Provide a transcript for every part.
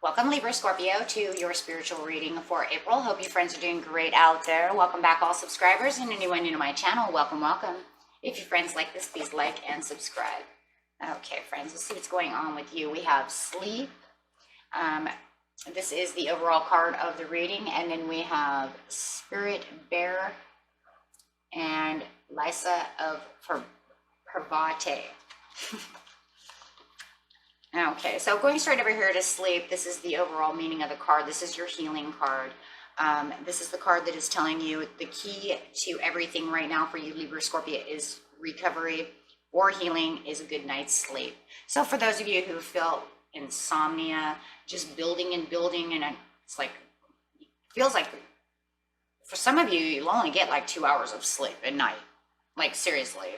Welcome Libra Scorpio to your spiritual reading for April. Hope you friends are doing great out there. Welcome back all subscribers and anyone new to my channel. Welcome, welcome. If your friends like this, please like and subscribe. Okay, friends, let's see what's going on with you. We have sleep. This is the overall card of the reading. And then we have Spirit Bear and Lysa of Pravate. Okay, so going straight over here to sleep, this is the overall meaning of the card. This is your healing card. This is the card that is telling you the key to everything right now for you, Libra Scorpio, is recovery or healing is a good night's sleep. So for those of you who feel insomnia, just building and building, and it's like, feels like for some of you, you'll only get like 2 hours of sleep at night. Like seriously.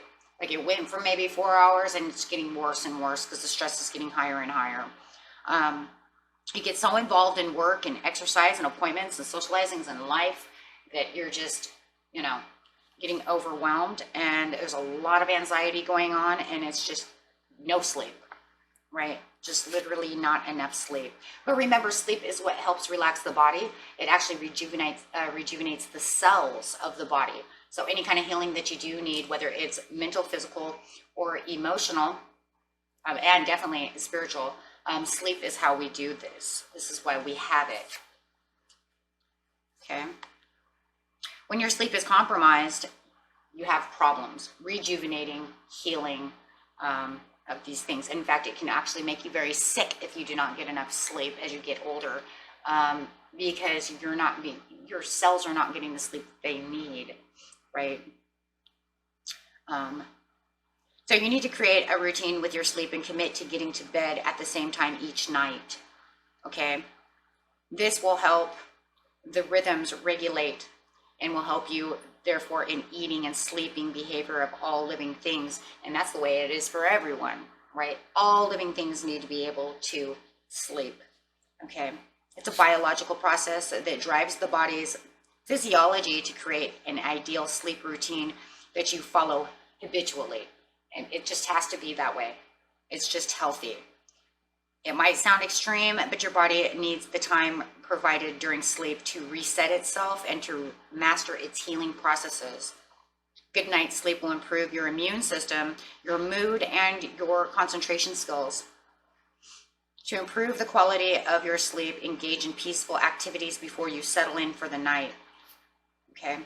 Like it went from maybe 4 hours and it's getting worse and worse because the stress is getting higher and higher. You get so involved in work and exercise and appointments and socializings and life that you're just, you know, getting overwhelmed, and there's a lot of anxiety going on, and it's just no sleep, right? Just literally not enough sleep. But remember, sleep is what helps relax the body. It actually rejuvenates the cells of the body. So any kind of healing that you do need, whether it's mental, physical, or emotional, and definitely spiritual, sleep is how we do this. This is why we have it. Okay. When your sleep is compromised, you have problems rejuvenating, healing of these things. In fact, it can actually make you very sick if you do not get enough sleep as you get older, because your cells are not getting the sleep they need. Right? So you need to create a routine with your sleep and commit to getting to bed at the same time each night. Okay? This will help the rhythms regulate and will help you, therefore, in eating and sleeping behavior of all living things. And that's the way it is for everyone, right? All living things need to be able to sleep. Okay? It's a biological process that drives the body's physiology to create an ideal sleep routine that you follow habitually. And it just has to be that way. It's just healthy. It might sound extreme, but your body needs the time provided during sleep to reset itself and to master its healing processes. Good night's sleep will improve your immune system, your mood, and your concentration skills. To improve the quality of your sleep, engage in peaceful activities before you settle in for the night. Okay.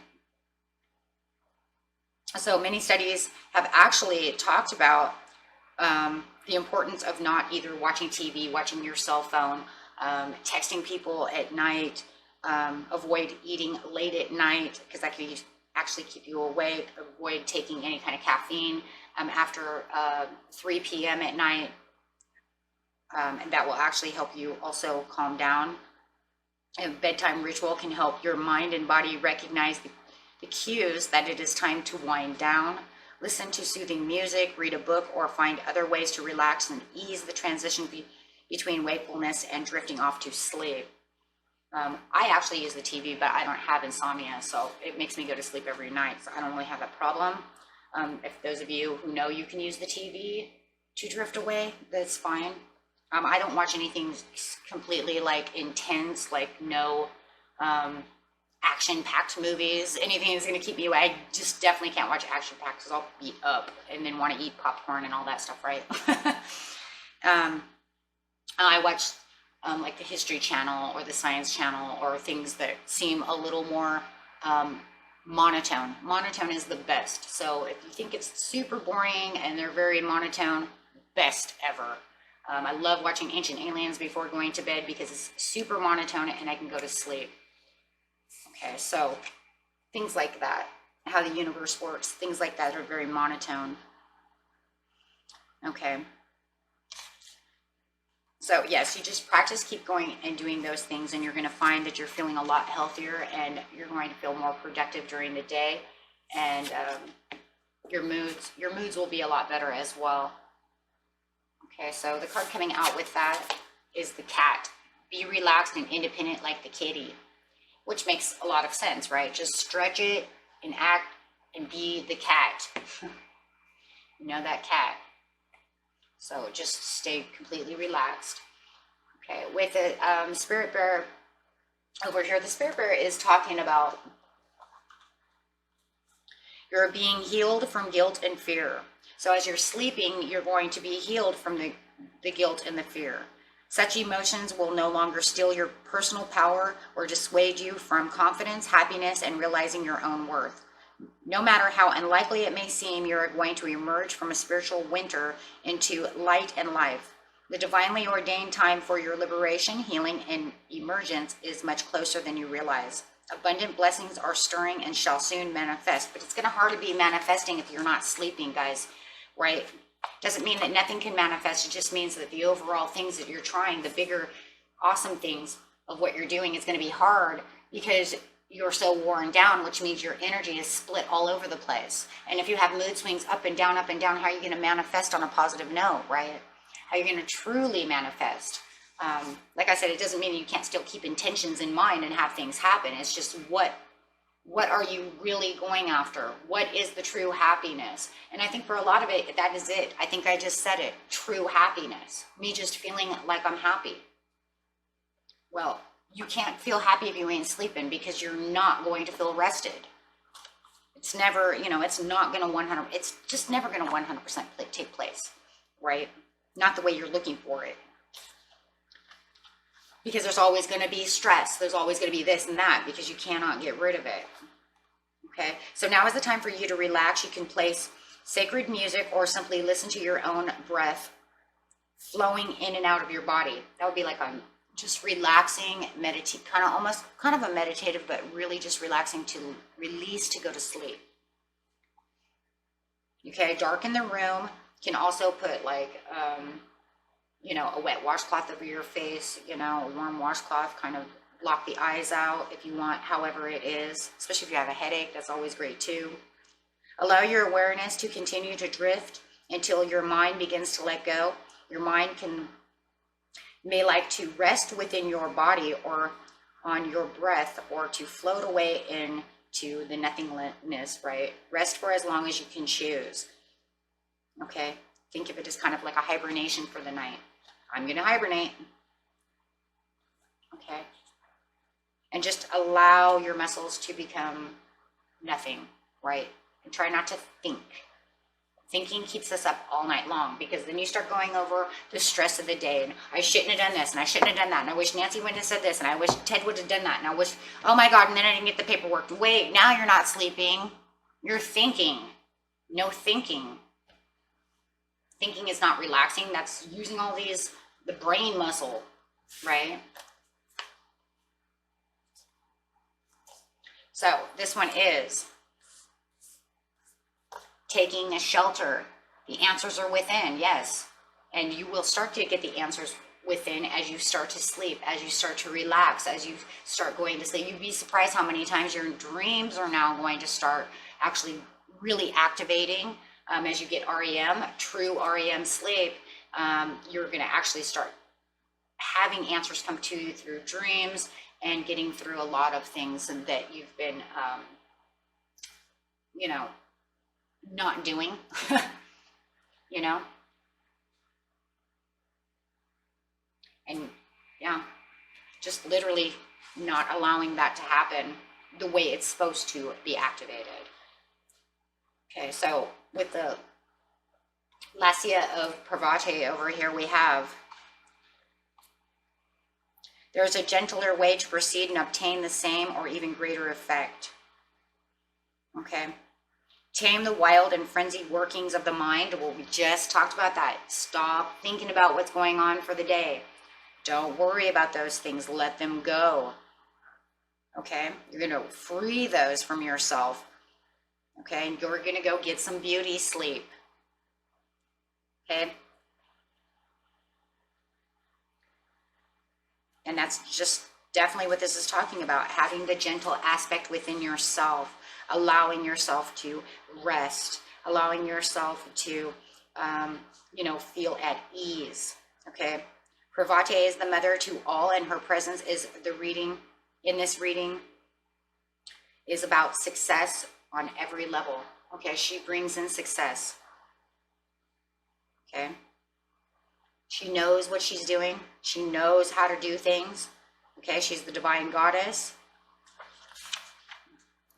So many studies have actually talked about the importance of not either watching TV, watching your cell phone, texting people at night, avoid eating late at night because that can actually keep you awake, avoid taking any kind of caffeine after 3 p.m. at night, and that will actually help you also calm down. A bedtime ritual can help your mind and body recognize the cues that it is time to wind down. Listen to soothing music, read a book, or find other ways to relax and ease the transition between wakefulness and drifting off to sleep. I actually use the TV, but I don't have insomnia, so it makes me go to sleep every night, so I don't really have that problem. If those of you who know you can use the TV to drift away, that's fine. I don't watch anything completely like intense, like no action-packed movies, anything that's going to keep me away. I just definitely can't watch action-packed because I'll be up and then want to eat popcorn and all that stuff, right? I watch like the History Channel or the Science Channel or things that seem a little more monotone. Monotone is the best. So if you think it's super boring and they're very monotone, best ever. I love watching Ancient Aliens before going to bed because it's super monotone and I can go to sleep. Okay, so things like that, how the universe works, things like that are very monotone. Okay. So yes, you just practice, keep going and doing those things, and you're going to find that you're feeling a lot healthier and you're going to feel more productive during the day, and your moods will be a lot better as well. Okay, so the card coming out with that is the cat. Be relaxed and independent like the kitty, which makes a lot of sense, right? Just stretch it and act and be the cat. You know, that cat. So just stay completely relaxed. Okay, with the spirit bear over here, the spirit bear is talking about you're being healed from guilt and fear. So as you're sleeping, you're going to be healed from the guilt and the fear. Such emotions will no longer steal your personal power or dissuade you from confidence, happiness, and realizing your own worth. No matter how unlikely it may seem, you're going to emerge from a spiritual winter into light and life. The divinely ordained time for your liberation, healing, and emergence is much closer than you realize. Abundant blessings are stirring and shall soon manifest, but it's going to hardly be manifesting if you're not sleeping, guys, right? Doesn't mean that nothing can manifest. It just means that the overall things that you're trying, the bigger, awesome things of what you're doing is going to be hard because you're so worn down, which means your energy is split all over the place. And if you have mood swings up and down, how are you going to manifest on a positive note, right? How are you going to truly manifest? Like I said, it doesn't mean you can't still keep intentions in mind and have things happen. It's just what are you really going after? What is the true happiness? And I think for a lot of it, that is it. I think I just said it, true happiness. Me just feeling like I'm happy. Well, you can't feel happy if you ain't sleeping because you're not going to feel rested. It's never, it's not going to it's just never going to 100% take place, right? Not the way you're looking for it. Because there's always going to be stress. There's always going to be this and that because you cannot get rid of it. Okay, so now is the time for you to relax. You can place sacred music or simply listen to your own breath flowing in and out of your body. That would be like a just relaxing, kind of a meditative, but really just relaxing to release, to go to sleep. Okay, darken the room. You can also put like, a wet washcloth over your face, a warm washcloth, kind of block the eyes out if you want, however it is, especially if you have a headache, that's always great too. Allow your awareness to continue to drift until your mind begins to let go. Your mind may like to rest within your body or on your breath or to float away into the nothingness, right? Rest for as long as you can choose. Okay, think of it as kind of like a hibernation for the night. I'm going to hibernate. Okay. And just allow your muscles to become nothing, right? And try not to think. Thinking keeps us up all night long because then you start going over the stress of the day. And I shouldn't have done this and I shouldn't have done that. And I wish Nancy wouldn't have said this. And I wish Ted would have done that. And I wish, oh my God, and then I didn't get the paperwork. Wait, now you're not sleeping. You're thinking. No thinking. Thinking is not relaxing. That's using all the brain muscle, right? So this one is taking a shelter. The answers are within, yes. And you will start to get the answers within as you start to sleep, as you start to relax, as you start going to sleep. You'd be surprised how many times your dreams are now going to start actually really activating. As you get REM, true REM sleep, you're going to actually start having answers come to you through dreams and getting through a lot of things that you've been, not doing, and yeah, just literally not allowing that to happen the way it's supposed to be activated. Okay, so with the Lassia of Pravate over here, we have, there's a gentler way to proceed and obtain the same or even greater effect. Okay. Tame the wild and frenzied workings of the mind. Well, we just talked about that. Stop thinking about what's going on for the day. Don't worry about those things. Let them go. Okay. You're going to free those from yourself. Okay. And you're going to go get some beauty sleep. Okay. And that's just definitely what this is talking about. Having the gentle aspect within yourself. Allowing yourself to rest, allowing yourself to, feel at ease, okay? Pravate is the mother to all, and her presence is in this reading is about success on every level, okay? She brings in success, okay? She knows what she's doing. She knows how to do things. Okay, she's the divine goddess.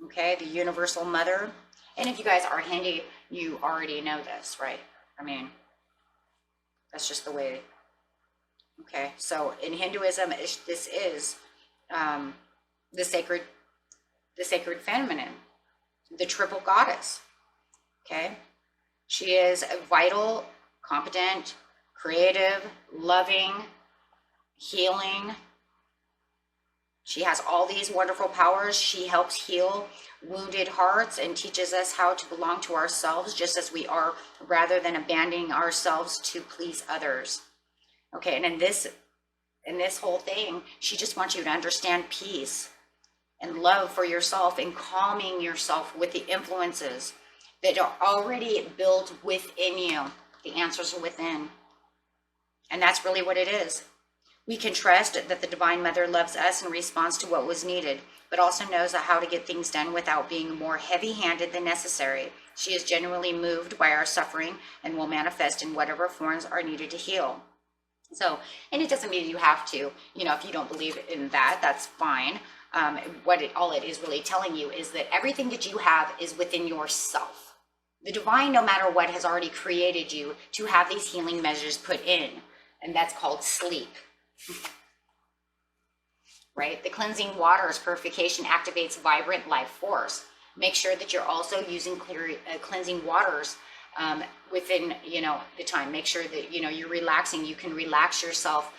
Okay, the universal mother. And if you guys are Hindi, you already know this, right? I mean, that's just the way. Okay, so in Hinduism, this is the sacred feminine, the triple goddess. Okay, she is a vital, competent, creative, loving, healing. She has all these wonderful powers. She helps heal wounded hearts and teaches us how to belong to ourselves just as we are, rather than abandoning ourselves to please others. Okay, and in this whole thing, she just wants you to understand peace and love for yourself and calming yourself with the influences that are already built within you. The answers are within. And that's really what it is. We can trust that the Divine Mother loves us in response to what was needed, but also knows how to get things done without being more heavy-handed than necessary. She is genuinely moved by our suffering and will manifest in whatever forms are needed to heal. So, and it doesn't mean you have to, if you don't believe in that, that's fine. All it is really telling you is that everything that you have is within yourself. The divine, no matter what, has already created you to have these healing measures put in, and that's called sleep. Right? The cleansing waters purification activates vibrant life force. Make sure that you're also using cleansing waters within, the time. Make sure that, you're relaxing. You can relax yourself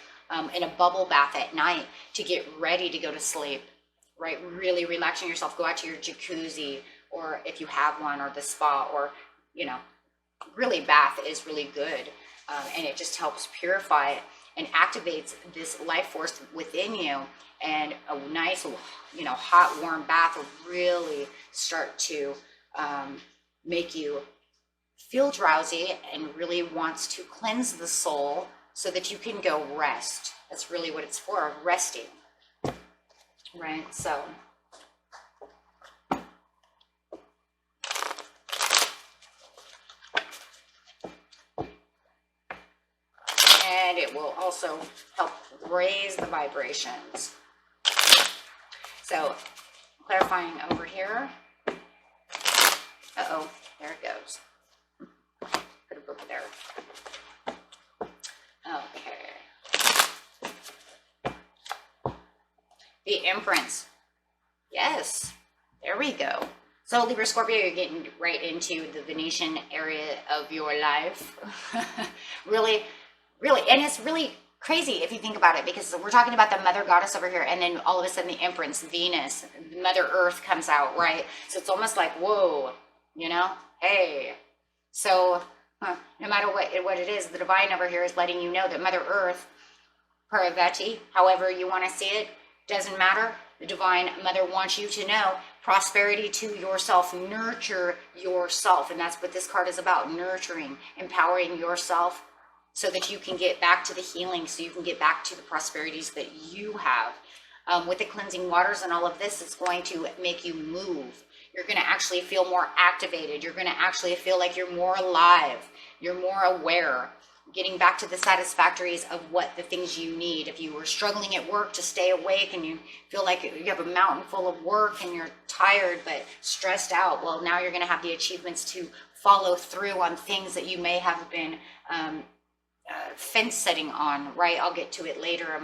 in a bubble bath at night to get ready to go to sleep, right? Really relaxing yourself. Go out to your jacuzzi, or if you have one, or the spa, or, really bath is really good. And it just helps purify and activates this life force within you. And a nice, hot, warm bath will really start to make you feel drowsy and really wants to cleanse the soul so that you can go rest. That's really what it's for, resting, right? So, and it will also help raise the vibrations. So, clarifying over here. Uh-oh, there it goes. Put it over there. Okay. The imprints. Yes, there we go. So Libra Scorpio, you're getting right into the Venetian area of your life. Really, and it's really crazy if you think about it, because we're talking about the mother goddess over here, and then all of a sudden the imprints, Venus, Mother Earth comes out, right? So it's almost like, whoa, hey. So no matter what it is, the divine over here is letting you know that Mother Earth, Parvati, however you want to see it, doesn't matter. The divine mother wants you to know prosperity to yourself, nurture yourself. And that's what this card is about, nurturing, empowering yourself so that you can get back to the healing, so you can get back to the prosperities that you have. With the cleansing waters and all of this, it's going to make you move. You're going to actually feel more activated. You're going to actually feel like you're more alive. You're more aware. Getting back to the satisfactories of what the things you need. If you were struggling at work to stay awake and you feel like you have a mountain full of work and you're tired but stressed out, well, now you're going to have the achievements to follow through on things that you may have been fence setting on, right? I'll get to it later.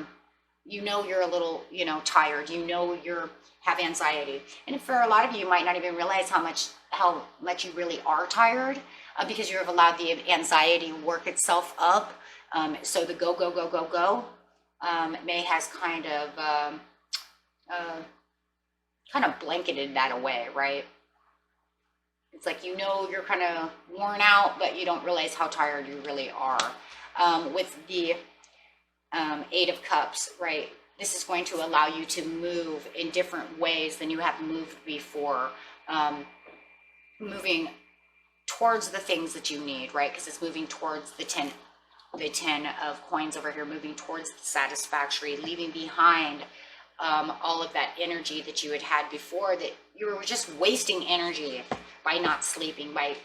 You're a little, tired. You have anxiety. And for a lot of you might not even realize how much you really are tired, because you have allowed the anxiety work itself up. So the go may has kind of blanketed that away, right? It's like, you're kind of worn out, but you don't realize how tired you really are. With the Eight of Cups, right? This is going to allow you to move in different ways than you have moved before. Moving towards the things that you need, right? Because it's moving towards the 10 of coins over here, moving towards the satisfactory, leaving behind all of that energy that you had before, that you were just wasting energy by not sleeping, by,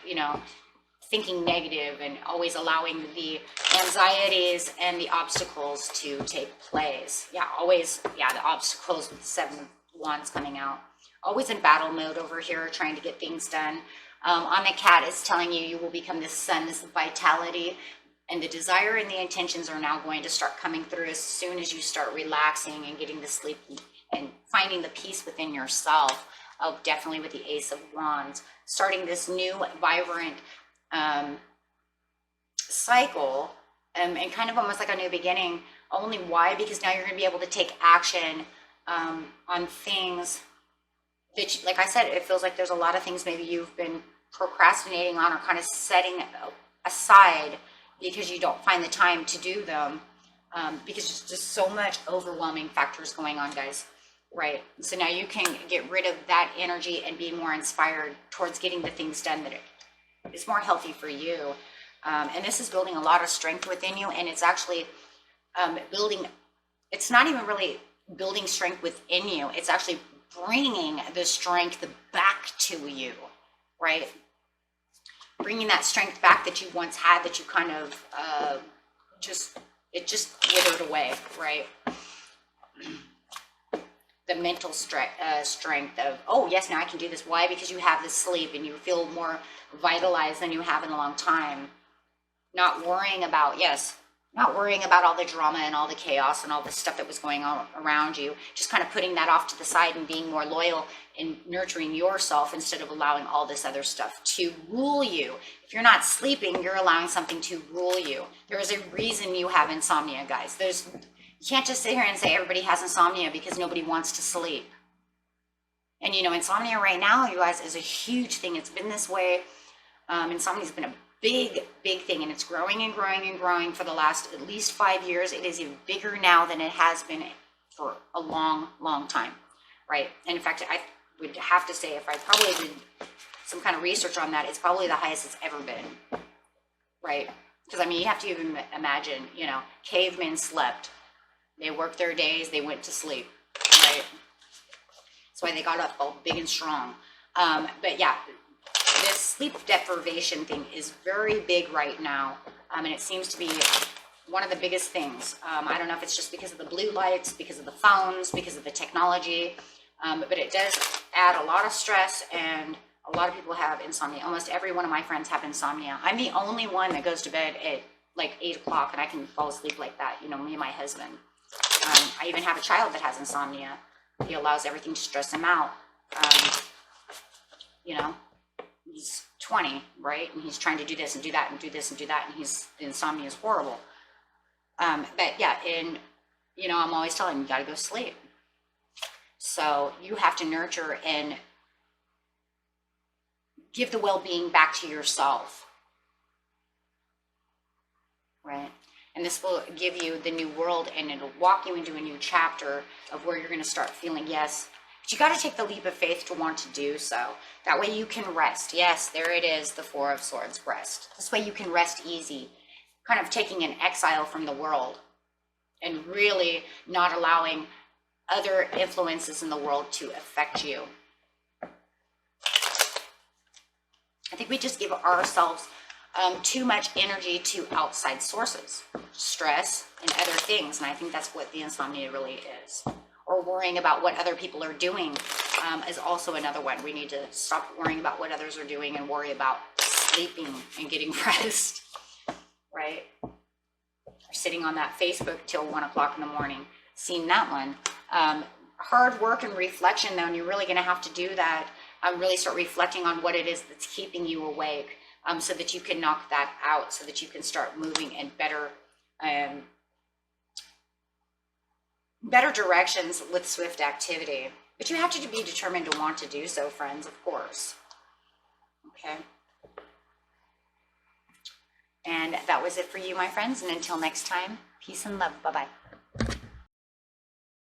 thinking negative and always allowing the anxieties and the obstacles to take place. Yeah, always, yeah, the obstacles with the 7 of Wands coming out. Always in battle mode over here, trying to get things done. On the cat, it's telling you you will become this sun, this vitality, and the desire and the intentions are now going to start coming through as soon as you start relaxing and getting the sleep and finding the peace within yourself. Oh, definitely with the Ace of Wands, starting this new vibrant cycle, and kind of almost like a new beginning. Only why? Because now you're going to be able to take action on things that, like I said, it feels like there's a lot of things maybe you've been procrastinating on or kind of setting aside because you don't find the time to do them, because there's just so much overwhelming factors going on, guys. Right. So now you can get rid of that energy and be more inspired towards getting the things done that is more healthy for you. And this is building a lot of strength within you. And it's actually it's not even really building strength within you. It's actually bringing the strength back to you, right? Bringing that strength back that you once had, that you kind of just withered away, right? The mental strength of, oh yes, now I can do this. Why? Because you have the sleep and you feel more vitalized than you have in a long time. Not worrying about, not worrying about all the drama and all the chaos and all the stuff that was going on around you. Just kind of putting that off to the side and being more loyal and nurturing yourself instead of allowing all this other stuff to rule you. If you're not sleeping, you're allowing something to rule you. There is a reason you have insomnia, guys. You can't just sit here and say everybody has insomnia because nobody wants to sleep. And you know, insomnia right now, you guys, is a huge thing. It's been this way. Insomnia has been a big thing, and it's growing and growing and growing for the last at least 5 years. It is even bigger now than it has been for a long time, right? And in fact, I would have to say, if I probably did some kind of research on that, it's probably the highest it's ever been, right? Because I mean, you have to even imagine, you know, cavemen slept. They worked their days, they went to sleep, right? That's why they got up all big and strong. But yeah, this sleep deprivation thing is very big right now. And it seems to be one of the biggest things. I don't know if it's just because of the blue lights, because of the phones, because of the technology, but it does add a lot of stress, and a lot of people have insomnia. Almost every one of my friends have insomnia. I'm the only one that goes to bed at like 8 o'clock and I can fall asleep like that, you know, me and my husband. I even have a child that has insomnia. He allows everything to stress him out. You know, he's 20, right? And he's trying to do this and do that and do this and do that. And the insomnia is horrible. But yeah, and, you know, I'm always telling him, you got to go sleep. So you have to nurture and give the well-being back to yourself, right? And this will give you the new world, and it'll walk you into a new chapter of where you're going to start feeling, yes, but you got to take the leap of faith to want to do so. That way you can rest. Yes, there it is, the 4 of Swords, rest. This way you can rest easy, kind of taking an exile from the world and really not allowing other influences in the world to affect you. I think we just give ourselves too much energy to outside sources, stress and other things. And I think that's what the insomnia really is. Or worrying about what other people are doing is also another one. We need to stop worrying about what others are doing and worry about sleeping and getting rest, right? Or sitting on that Facebook till 1 o'clock in the morning. Seen that one. Hard work and reflection, though, and you're really going to have to do that. Really start reflecting on what it is that's keeping you awake, so that you can knock that out, so that you can start moving in better directions with swift activity. But you have to be determined to want to do so, friends, of course. Okay. And that was it for you, my friends. And until next time, peace and love. Bye-bye.